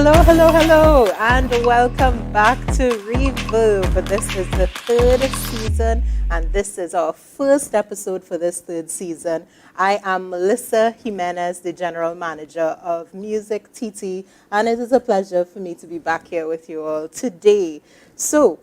Hello, hello, hello, and welcome back to Rvrb. This is the third season, and this is our first episode for this third season. I am Melissa Jimenez, the General Manager of Music TT, and it is a pleasure for me to be back here with you all today. So,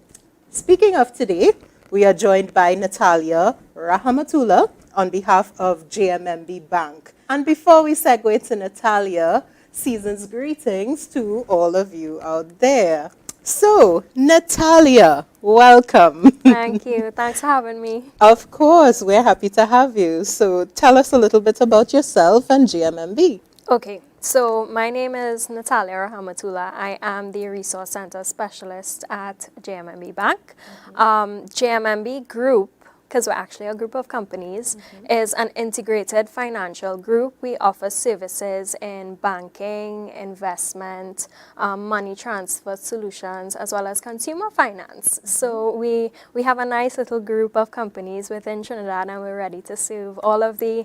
speaking of today, we are joined by Natalya Rahamatula on behalf of Jmmb Bank. And before we segue to Natalya, season's greetings to all of you out there. So, Natalya, welcome. Thank you. Thanks for having me. Of course, we're happy to have you. So, tell us a little bit about yourself and Jmmb. Okay, so my name is Natalya Rahamatula. I am the Resource Center Specialist at Jmmb Bank. Jmmb Group, because we're actually a group of companies, is an integrated financial group. We offer services in banking, investment, money transfer solutions, as well as consumer finance. So we have a nice little group of companies within Trinidad, and we're ready to serve all of the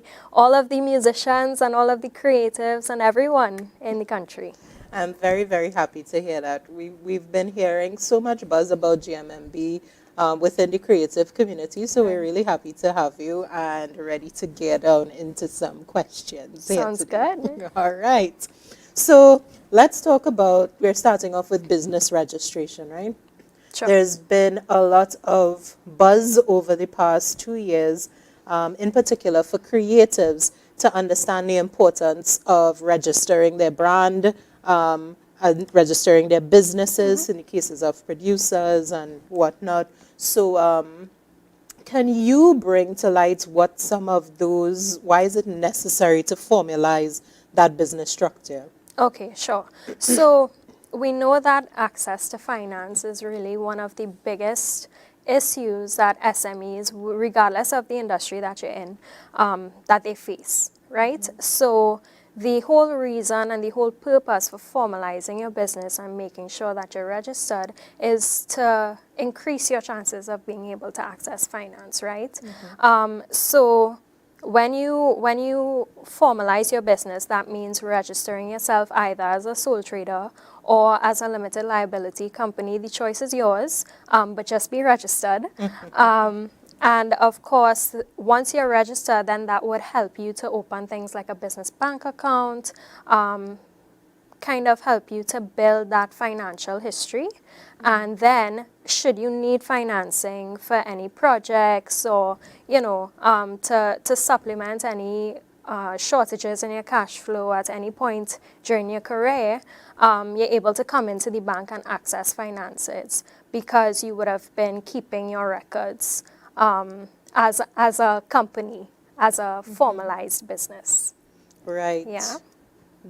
musicians and all of the creatives and everyone in the country. I'm very, very happy to hear that. We've been hearing so much buzz about Jmmb within the creative community, so we're really happy to have you and ready to get down into some questions. Sounds good. All right. So let's talk about, we're starting off with business registration, right? Sure. There's been a lot of buzz over the past 2 years, in particular for creatives to understand the importance of registering their brand, and registering their businesses in the cases of producers and whatnot. So can you bring to light what some of those, why is it necessary to formalize that business structure? Okay, sure. So we know that access to finance is really one of the biggest issues that SMEs, regardless of the industry that you're in, that they face, right? So the whole reason and the whole purpose for formalizing your business and making sure that you're registered is to increase your chances of being able to access finance, right? So when you formalize your business, that means registering yourself either as a sole trader or as a limited liability company. The choice is yours, but just be registered. And of course, once you're registered, then that would help you to open things like a business bank account, kind of help you to build that financial history. And then, should you need financing for any projects or, to supplement any shortages in your cash flow at any point during your career, you're able to come into the bank and access finances because you would have been keeping your records as a company, as a formalized business. Right. Yeah.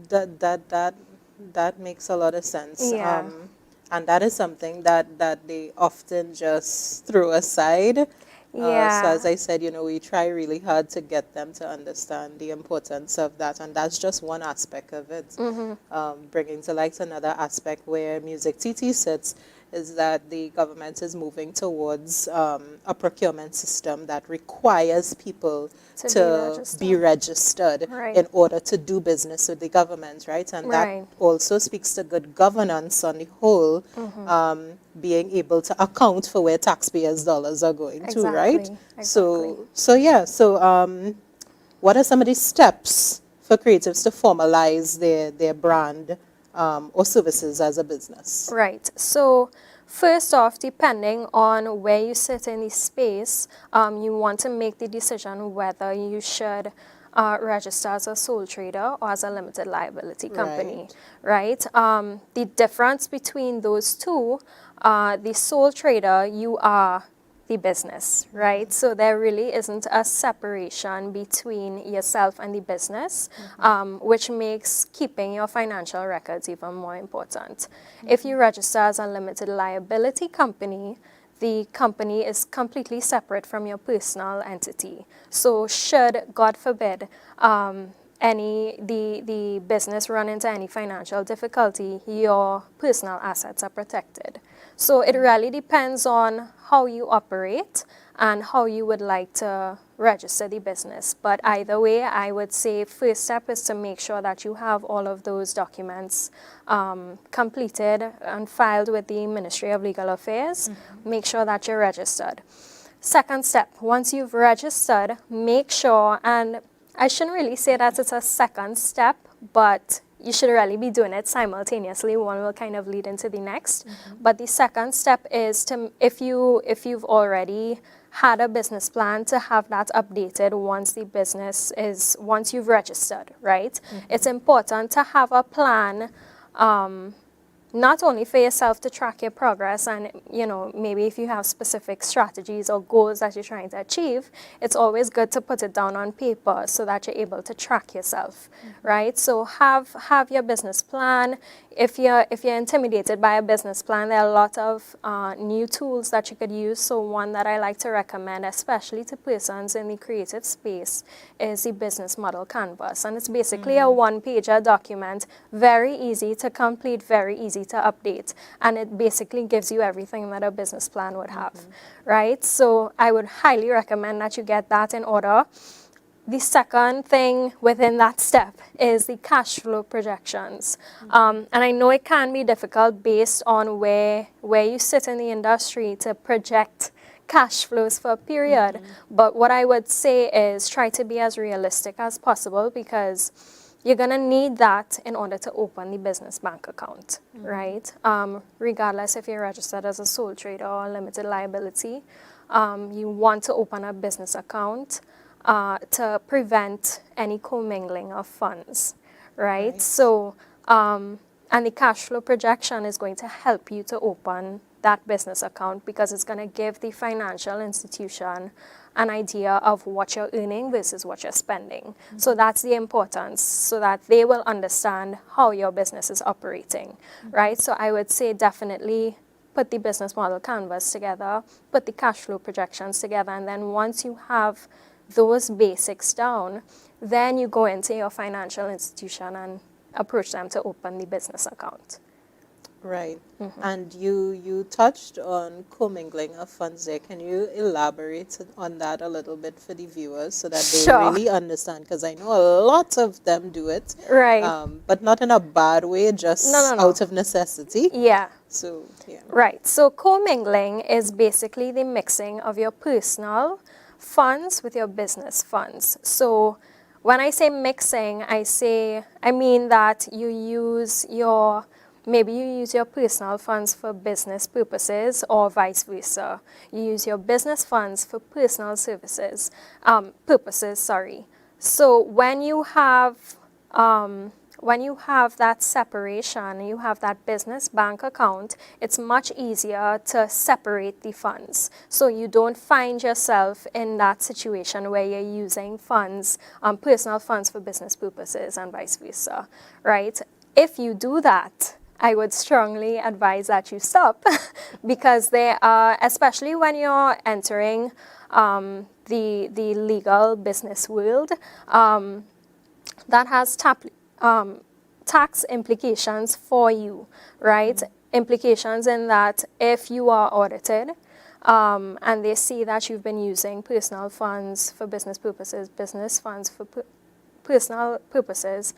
That makes a lot of sense. Yeah. And that is something that they often just throw aside. Yeah. So as I said, we try really hard to get them to understand the importance of that, and that's just one aspect of it. Bringing to light another aspect where Music TT sits is that the government is moving towards a procurement system that requires people to be registered Right. in order to do business with the government, right? And Right. that also speaks to good governance on the whole, being able to account for where taxpayers' dollars are going to, right? Exactly. So what are some of the steps for creatives to formalize their brand or services as a business? Right. So first off, depending on where you sit in the space, you want to make the decision whether you should register as a sole trader or as a limited liability company, right? The difference between those two, the sole trader, you are the business, right? So there really isn't a separation between yourself and the business, which makes keeping your financial records even more important. If you register as a limited liability company, the company is completely separate from your personal entity. So should, God forbid, the business run into any financial difficulty, your personal assets are protected. So it really depends on how you operate and how you would like to register the business. But either way, I would say first step is to make sure that you have all of those documents completed and filed with the Ministry of Legal Affairs. Make sure that you're registered. Second step, once you've registered, make sure, and I shouldn't really say that it's a second step, but you should really be doing it simultaneously. One will kind of lead into the next. But the second step is to, if you've already had a business plan, to have that updated once you've registered, right? It's important to have a plan, not only for yourself to track your progress and, maybe if you have specific strategies or goals that you're trying to achieve, it's always good to put it down on paper so that you're able to track yourself, right? So have your business plan. If you're intimidated by a business plan, there are a lot of new tools that you could use. So one that I like to recommend, especially to persons in the creative space, is the business model canvas. And it's basically a one-pager document, very easy to complete, very easy to update. And it basically gives you everything that a business plan would have, right? So I would highly recommend that you get that in order. The second thing within that step is the cash flow projections. And I know it can be difficult based on where you sit in the industry to project cash flows for a period. But what I would say is try to be as realistic as possible, because you're going to need that in order to open the business bank account, right? Regardless if you're registered as a sole trader or limited liability, you want to open a business account to prevent any commingling of funds, right? So, and the cash flow projection is going to help you to open that business account, because it's going to give the financial institution an idea of what you're earning versus what you're spending. So that's the importance, so that they will understand how your business is operating, right? So I would say definitely put the business model canvas together, put the cash flow projections together, and then once you have those basics down, then you go into your financial institution and approach them to open the business account. Right. And you touched on commingling of funds there. Can you elaborate on that a little bit for the viewers so that they really understand? Because I know a lot of them do it. Right. But not in a bad way, just No. out of necessity. Yeah. So, yeah. Right. So commingling is basically the mixing of your personal funds with your business funds. So when I say mixing, I mean that maybe you use your personal funds for business purposes, or vice versa. You use your business funds for personal purposes, sorry. So when you have that separation, you have that business bank account, it's much easier to separate the funds. So you don't find yourself in that situation where you're using funds, personal funds for business purposes and vice versa, right? If you do that, I would strongly advise that you stop because they are, especially when you're entering the legal business world, that has tax implications for you, right? Implications in that if you are audited and they see that you've been using personal funds for business purposes, business funds for personal purposes,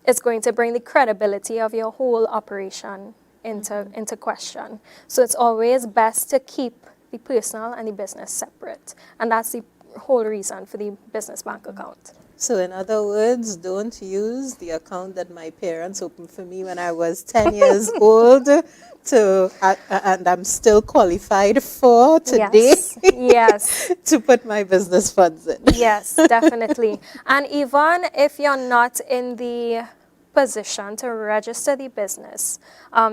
it's going to bring the credibility of your whole operation into question. So it's always best to keep the personal and the business separate. And that's the whole reason for the business bank account. So in other words, don't use the account that my parents opened for me when I was 10 years old and I'm still qualified for today. Yes. To put my business funds in. Yes, definitely. And even if you're not in the position to register the business,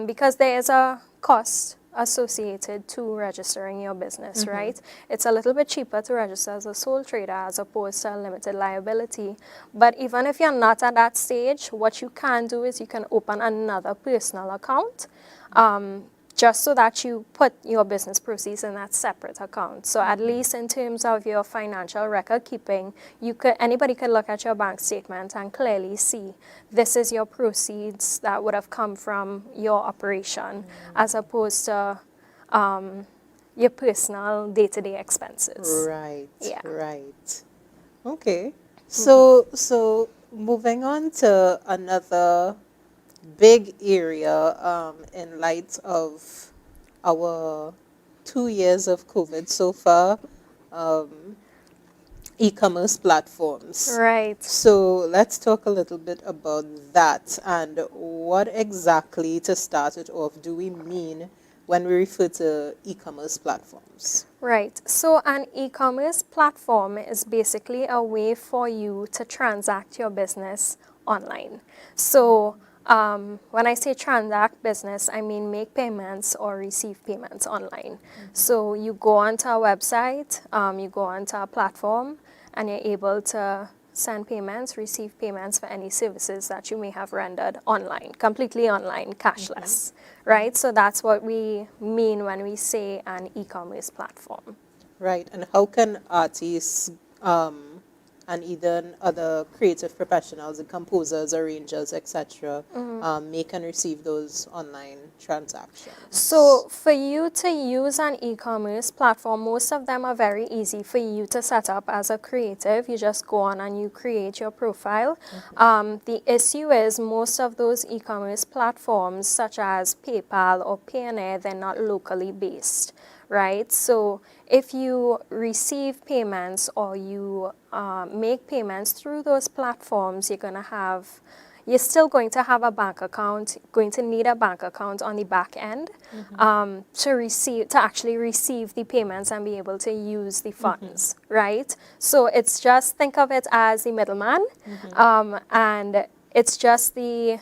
because there is a cost associated to registering your business, right? It's a little bit cheaper to register as a sole trader as opposed to a limited liability. But even if you're not at that stage, what you can do is you can open another personal account just so that you put your business proceeds in that separate account. So at least in terms of your financial record keeping, anybody could look at your bank statement and clearly see this is your proceeds that would have come from your operation, as opposed to your personal day-to-day expenses. Right, Yeah. right. Okay. So moving on to another big area in light of our 2 years of COVID so far, e-commerce platforms. Right. So let's talk a little bit about that and what exactly, to start it off, do we mean when we refer to e-commerce platforms? Right. So an e-commerce platform is basically a way for you to transact your business online. So when I say transact business, I mean make payments or receive payments online. So you go onto a website, you go onto a platform, and you're able to send payments, receive payments for any services that you may have rendered online, completely online, cashless, right? So that's what we mean when we say an e-commerce platform. Right. And how can artists and even other creative professionals, and composers, arrangers, etc., make and receive those online transactions? So for you to use an e-commerce platform, most of them are very easy for you to set up as a creative. You just go on and you create your profile. The issue is most of those e-commerce platforms, such as PayPal or Payoneer, they're not locally based, right? So if you receive payments or you make payments through those platforms, you're still going to have a bank account, going to need a bank account on the back end to actually receive the payments and be able to use the funds, right? So it's just, think of it as the middleman, and it's just the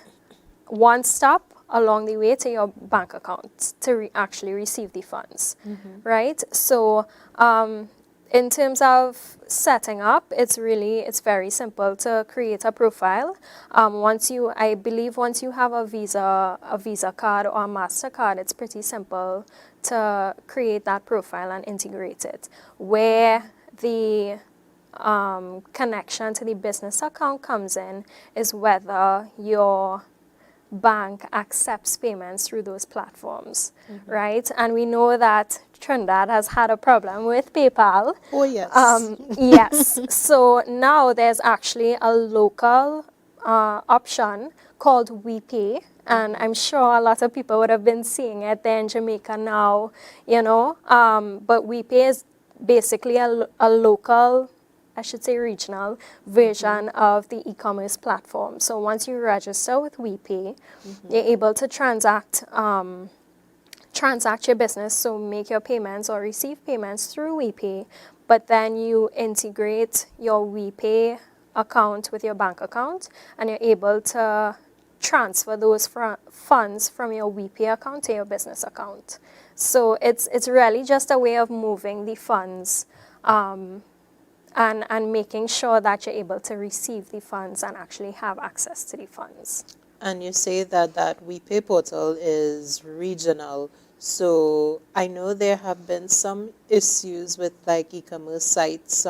one stop along the way to your bank account to actually receive the funds, right? So in terms of setting up, it's very simple to create a profile. I believe once you have a Visa card or a MasterCard, it's pretty simple to create that profile and integrate it. Where the connection to the business account comes in is whether your bank accepts payments through those platforms, right? And we know that Trinidad has had a problem with PayPal. Oh, yes. Yes. So now there's actually a local option called WePay, and I'm sure a lot of people would have been seeing it there in Jamaica now, but WePay is basically a local, I should say regional, version of the e-commerce platform. So once you register with WePay, you're able to transact your business, so make your payments or receive payments through WePay, but then you integrate your WePay account with your bank account, and you're able to transfer those funds from your WePay account to your business account. So it's really just a way of moving the funds and making sure that you're able to receive the funds and actually have access to the funds. And you say that WePay portal is regional. So I know there have been some issues with like e-commerce sites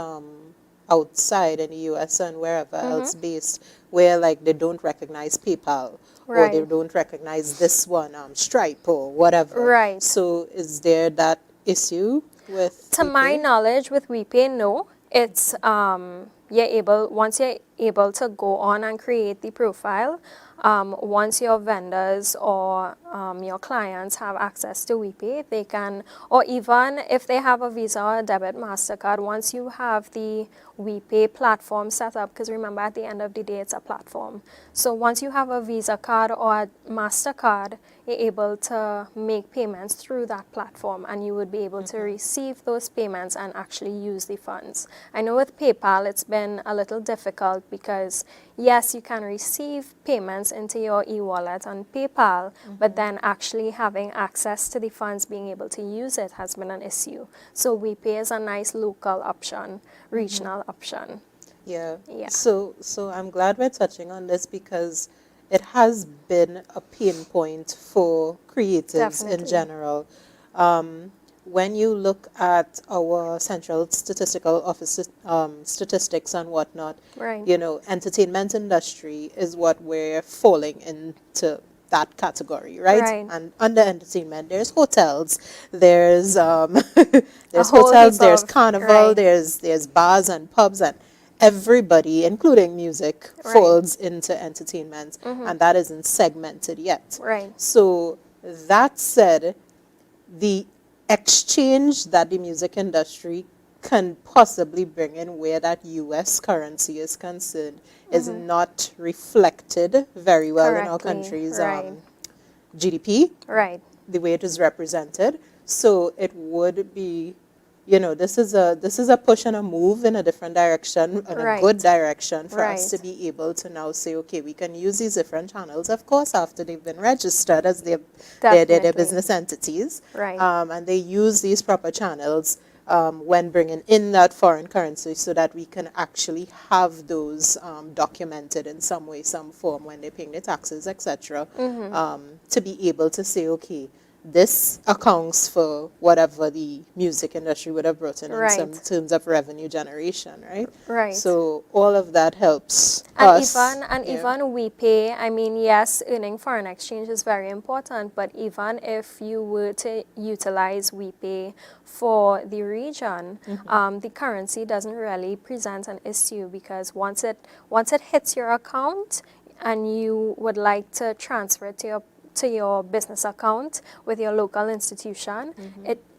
outside in the US and wherever else based, where like they don't recognize PayPal or they Right. don't recognize this one, Stripe or whatever. Right. So is there that issue with To my WePay? knowledge, with WePay, no. It's once you're able to go on and create the profile, once your vendors or your clients have access to WePay, they can, or even if they have a Visa or a debit MasterCard, once you have the WePay platform set up, because remember at the end of the day it's a platform. So once you have a Visa card or a MasterCard, you're able to make payments through that platform, and you would be able to receive those payments and actually use the funds. I know with PayPal it's been a little difficult because yes, you can receive payments into your e-wallet on PayPal, but then actually having access to the funds, being able to use it, has been an issue. So WePay is a nice local option, regional option. Yeah. Yeah. So I'm glad we're touching on this because it has been a pain point for creatives in Definitely. general. When you look at our Central Statistical Office statistics and whatnot, Right. you know, entertainment industry is what we're falling into that category, right? Right. And under entertainment, there's hotels, there's A there's whole hotels, heap there's of, carnival, right. there's bars and pubs, and everybody, including music, Right. falls into entertainment, and that isn't segmented yet. Right. So that said, the exchange that the music industry can possibly bring in where that US currency is concerned is not reflected very well in our Correctly. country's Right. GDP, Right. the way it is represented. So it would be, you know, this is a push and a move in a different direction, in a good Right. direction for us to Right. be able to now say, okay, we can use these different channels, of course, after they've been registered as their Definitely. business entities, Right. and they use these proper channels when bringing in that foreign currency so that we can actually have those documented in some way, some form when they're paying their taxes, etc., to be able to say, okay, this accounts for whatever the music industry would have brought in some Right. terms of revenue generation, right? Right. So all of that helps And us. even and Yeah. even we pay. I mean, yes, earning foreign exchange is very important, but even if you were to utilize we pay for the region, the currency doesn't really present an issue because once it hits your account and you would like to transfer it to your business account with your local institution,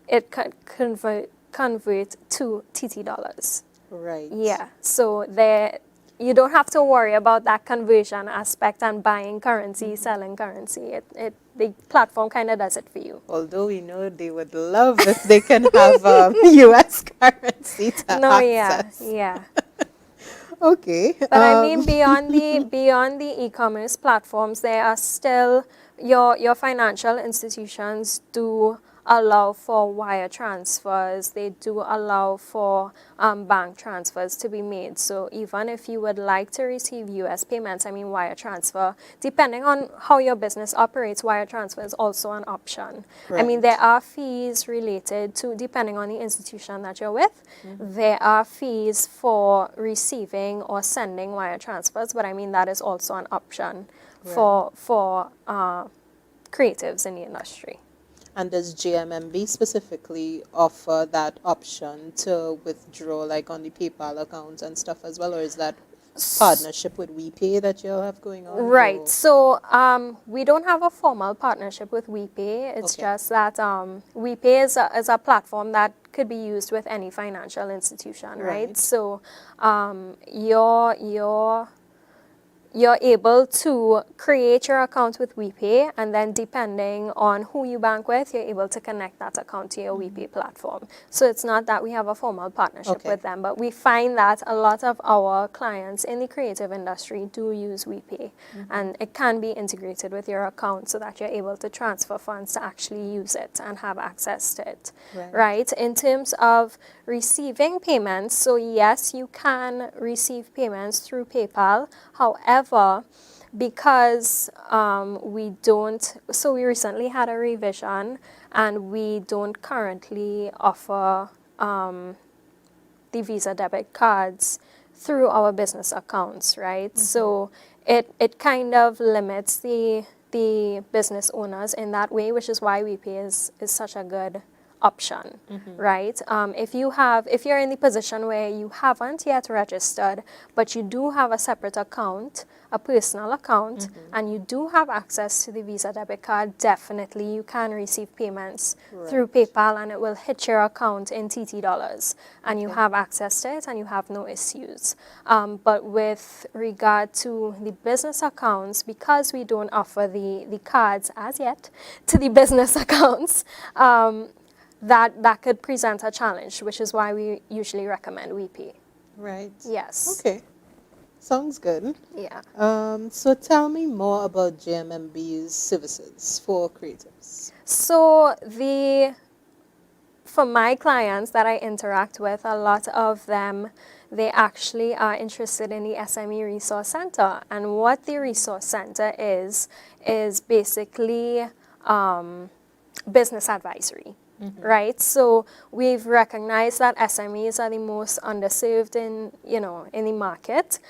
it could convert to TT dollars. Right. Yeah, so there you don't have to worry about that conversion aspect and buying currency, selling currency. The platform kind of does it for you. Although we know they would love if they can have US currency to No, yeah, access. yeah. Okay. But I mean, beyond the e-commerce platforms, there are still your financial institutions do allow for wire transfers. They do allow for bank transfers to be made. So even if you would like to receive U.S. payments, I mean wire transfer, depending on how your business operates, wire transfer is also an option. I mean, there Right. are fees related to, depending on the institution that you're with, there are fees for receiving or sending wire transfers, but I mean, that is also an option Right. for creatives in the industry. And does Jmmb specifically offer that option to withdraw, like on the PayPal account and stuff as well, or is that partnership with WePay that you'll have going on? Right. Or So we don't have a formal partnership with WePay. It's okay, just that WePay is a platform that could be used with any financial institution, right? right, So you're able to create your account with WePay, and then depending on who you bank with, you're able to connect that account to your WePay platform. So it's not that we have a formal partnership okay, with them, but we find that a lot of our clients in the creative industry do use WePay, and it can be integrated with your account so that you're able to transfer funds to actually use it and have access to it, right, right? In terms of receiving payments, so yes, you can receive payments through PayPal. However, because we don't, so we recently had a revision and we don't currently offer the Visa debit cards through our business accounts, right? So it kind of limits the business owners in that way, which is why WePay is such a good option, right? If you're in the position where you haven't yet registered, but you do have a separate account, a personal account, and you do have access to the Visa debit card, definitely you can receive payments through right, PayPal and it will hit your account in TT dollars and you okay, have access to it and you have no issues. But with regard to the business accounts, because we don't offer the cards as yet to the business accounts, that could present a challenge, which is why we usually recommend WePay. right. Yes. Okay, sounds good. Yeah. So tell me more about JMMB's services for creatives. So for my clients that I interact with, a lot of them, they actually are interested in the SME Resource Center. And what the Resource Center is basically business advisory, right? So we've recognized that SMEs are the most underserved in the market.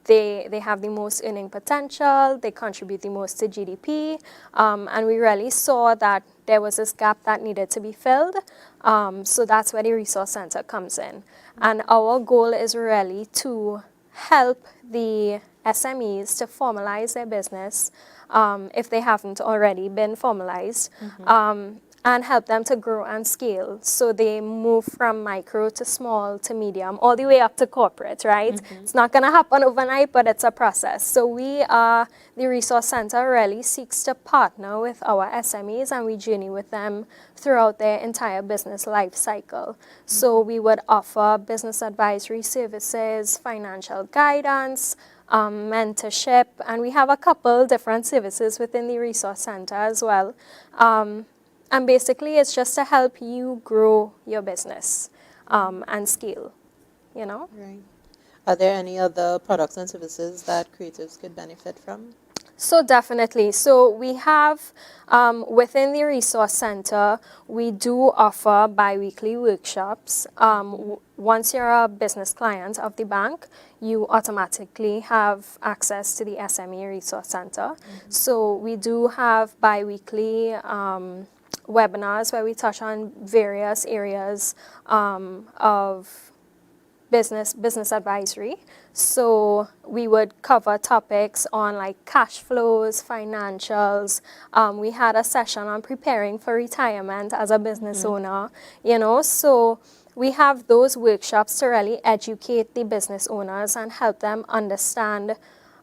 They have the most earning potential, they contribute the most to GDP, and we really saw that there was this gap that needed to be filled. So that's where the Resource Center comes in. And our goal is really to help the SMEs to formalize their business if they haven't already been formalized, and help them to grow and scale. So they move from micro to small to medium, all the way up to corporate, right? It's not gonna happen overnight, but it's a process. So the Resource Center really seeks to partner with our SMEs, and we journey with them throughout their entire business life cycle. So we would offer business advisory services, financial guidance, mentorship, and we have a couple different services within the Resource Center as well. And basically, it's just to help you grow your business and scale, Right. Are there any other products and services that creatives could benefit from? So definitely. So we have, within the Resource Center, we do offer bi-weekly workshops. Once you're a business client of the bank, you automatically have access to the SME Resource Center. So we do have bi-weekly webinars where we touch on various areas of business advisory. So we would cover topics on like cash flows, financials. We had a session on preparing for retirement as a business owner, so we have those workshops to really educate the business owners and help them understand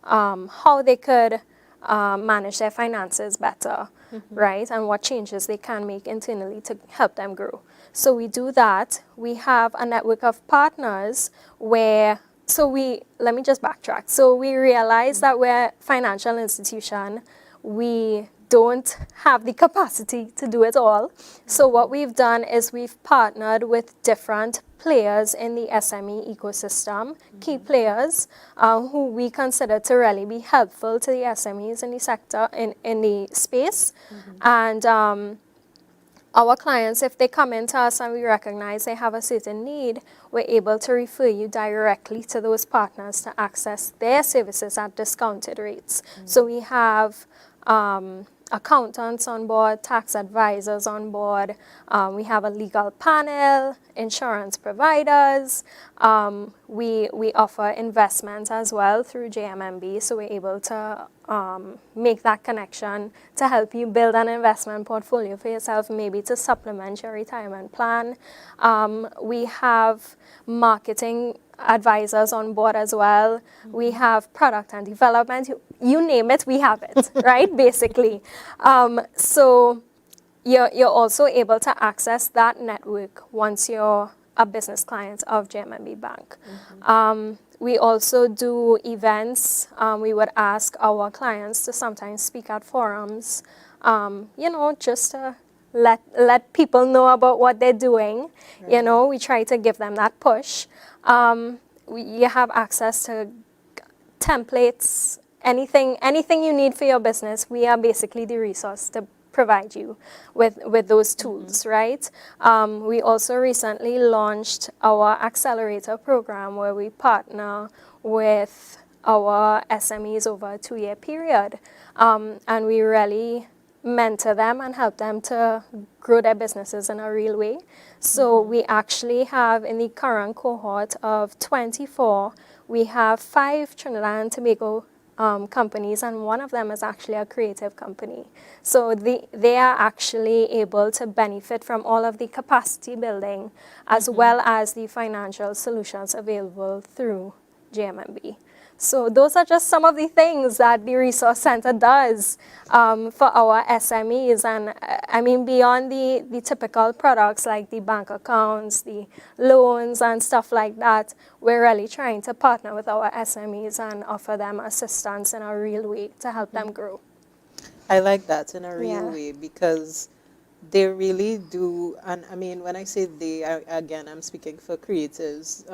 how they could manage their finances better, right? And what changes they can make internally to help them grow. So we do that. We have a network of partners let me just backtrack. So we realize that we're a financial institution. We don't have the capacity to do it all. So what we've done is we've partnered with different players in the SME ecosystem, key players who we consider to really be helpful to the SMEs in the sector, in the space. And our clients, if they come into us and we recognize they have a certain need, we're able to refer you directly to those partners to access their services at discounted rates. So we have accountants on board, tax advisors on board. We have a legal panel, insurance providers. We offer investments as well through Jmmb, so we're able to make that connection to help you build an investment portfolio for yourself, maybe to supplement your retirement plan. We have marketing advisors on board as well. We have product and development. You name it, we have it, right? Basically. So you're also able to access that network once you're a business client of Jmmb Bank. We also do events. We would ask our clients to sometimes speak at forums, just to let people know about what they're doing. Right. We try to give them that push. You have access to templates, anything you need for your business. We are basically the resource to provide you with those tools, right? We also recently launched our Accelerator Program, where we partner with our SMEs over a 2-year period, and we really mentor them and help them to grow their businesses in a real way. So we actually have, in the current cohort of 24, we have 5 Trinidad and Tobago companies, and one of them is actually a creative company. So they are actually able to benefit from all of the capacity building as well as the financial solutions available through Jmmb. So those are just some of the things that the Resource Center does for our SMEs. And I mean, beyond the typical products like the bank accounts, the loans and stuff like that, we're really trying to partner with our SMEs and offer them assistance in a real way to help them grow. I like that, in a real way, because They really do. And I mean, when I say they, again, I'm speaking for creators,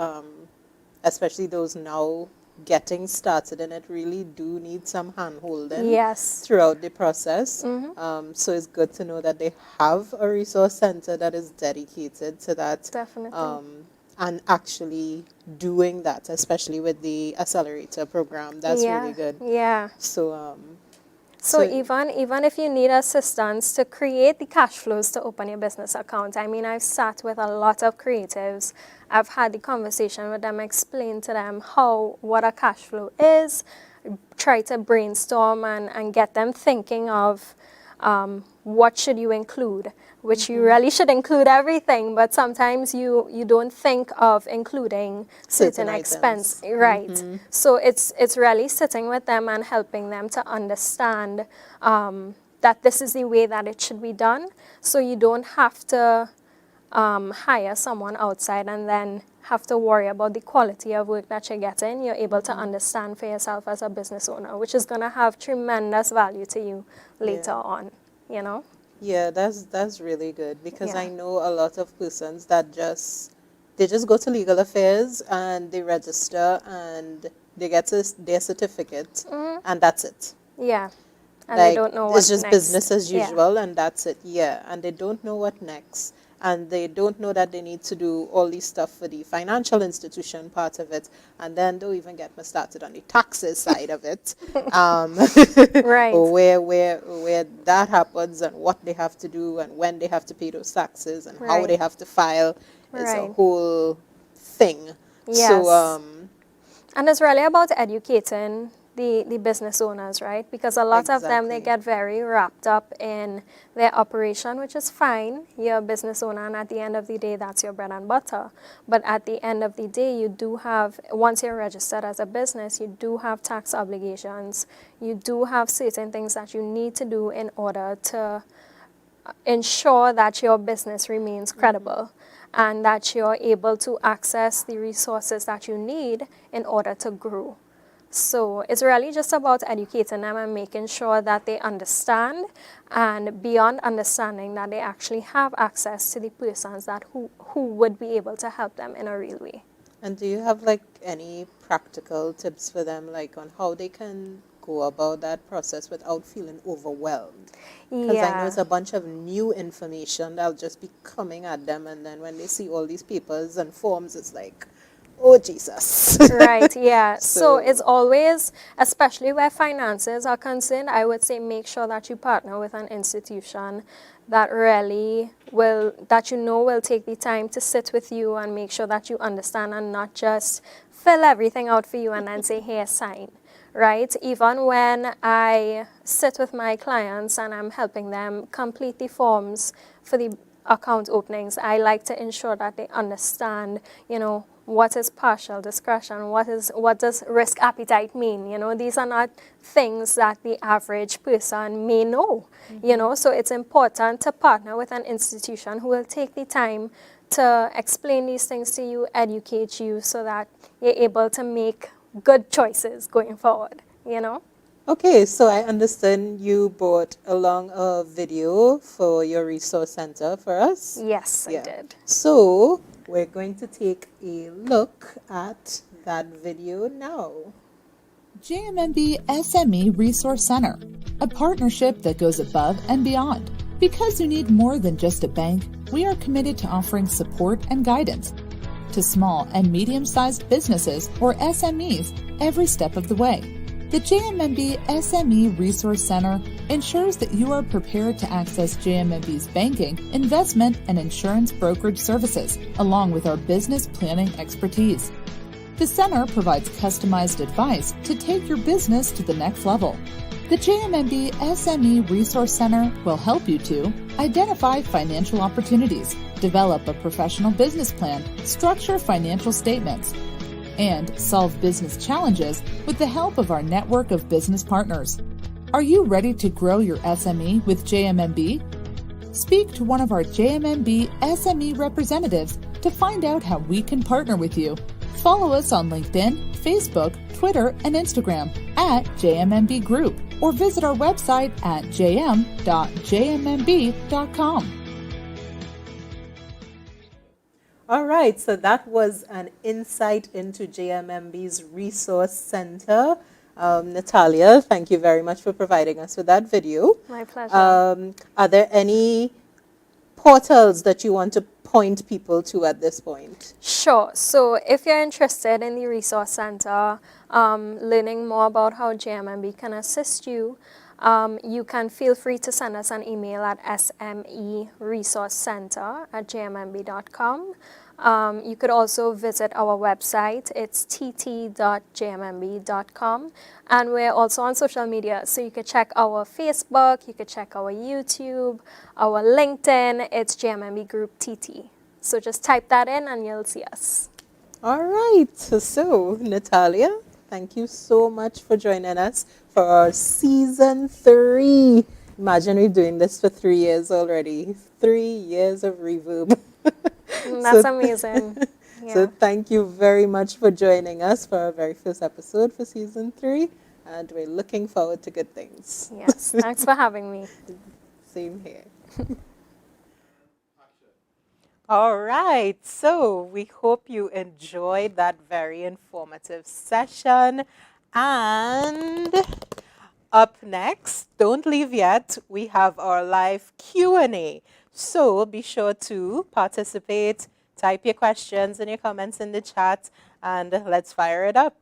especially those now getting started in it, really do need some hand holding Yes. throughout the process. So it's good to know that they have a resource center that is dedicated to that. Definitely. And actually doing that, especially with the Accelerator program. That's really good. Yeah. So, So even if you need assistance to create the cash flows to open your business account, I mean, I've sat with a lot of creatives. I've had the conversation with them, explain to them what a cash flow is, try to brainstorm and get them thinking of what should you include, which you really should include everything, but sometimes you don't think of including certain expense, right? So it's really sitting with them and helping them to understand that this is the way that it should be done, so you don't have to hire someone outside and then have to worry about the quality of work that you're getting. You're able to understand for yourself as a business owner, which is going to have tremendous value to you later on, you know? Yeah, that's really good, because Yeah. I know a lot of persons that they just go to legal affairs and they register and they get their certificate and that's it. Yeah. And Like, they don't know it's what's just next. business as Yeah. usual and that's it. Yeah, and they don't know what next. And they don't know that they need to do all these stuff for the financial institution part of it. And then don't even get me started on the taxes side of it. Right. Or where that happens and what they have to do and when they have to pay those taxes and how Right. they have to file. It's a Right. whole thing. Yes. So, And it's really about educating the business owners, right? Because a lot of them, they Exactly. get very wrapped up in their operation, which is fine. You're a business owner, and at the end of the day, that's your bread and butter. But at the end of the day, you do have, once you're registered as a business, you do have tax obligations. You do have certain things that you need to do in order to ensure that your business remains credible and that you're able to access the resources that you need in order to grow. So it's really just about educating them and making sure that they understand, and beyond understanding, that they actually have access to the persons that who would be able to help them in a real way. and do you have like any practical tips for them, like on how they can go about that process without feeling overwhelmed? Because I know it's a bunch of new information that'll just be coming at them, and then when they see all these papers and forms, it's like, oh Jesus. Right, yeah. So So- it's always, especially where finances are concerned, I would say make sure that you partner with an institution that really that you know will take the time to sit with you and make sure that you understand, and not just fill everything out for you and then say, here, sign. Right? Even when I sit with my clients and I'm helping them complete the forms for the account openings, I like to ensure that they understand, what is partial discretion, what does risk appetite mean. These are not things that the average person may know. So it's important to partner with an institution who will take the time to explain these things to you, educate you, so that you're able to make good choices going forward. Okay, so I understand you brought along a video for your resource center for us. Yes, I did. So we're going to take a look at that video now. Jmmb SME Resource Center, a partnership that goes above and beyond. Because you need more than just a bank, we are committed to offering support and guidance to small and medium-sized businesses, or SMEs, every step of the way. The Jmmb SME Resource Center ensures that you are prepared to access JmmB's banking, investment, and insurance brokerage services, along with our business planning expertise. The center provides customized advice to take your business to the next level. The Jmmb SME Resource Center will help you to identify financial opportunities, develop a professional business plan, structure financial statements, and solve business challenges with the help of our network of business partners. Are you ready to grow your SME with Jmmb? Speak to one of our Jmmb SME representatives to find out how we can partner with you. Follow us on LinkedIn, Facebook, Twitter, and Instagram at JMMB Group, or visit our website at jm.jmmb.com. All right, so that was an insight into JMMB's Resource Center. Natalya, thank you very much for providing us with that video. My pleasure. Are there any portals that you want to point people to at this point? Sure. So if you're interested in the Resource Center, learning more about how JMMB can assist you, you can feel free to send us an email at smeresourcecenter@jmmb.com. You could also visit our website. It's tt.jmmb.com. And we're also on social media. So you could check our Facebook, you could check our YouTube, our LinkedIn. It's JMMB Group TT. So just type that in and you'll see us. All right, so Natalya, thank you so much for joining us for our season 3. Imagine we're doing this for 3 years already. 3 years of Rvrb. That's amazing. Yeah. So thank you very much for joining us for our very first episode for season 3. And we're looking forward to good things. Yes, thanks for having me. Same here. All right, so we hope you enjoyed that very informative session. And up next, don't leave yet, we have our live Q&A. So be sure to participate, type your questions and your comments in the chat, and let's fire it up.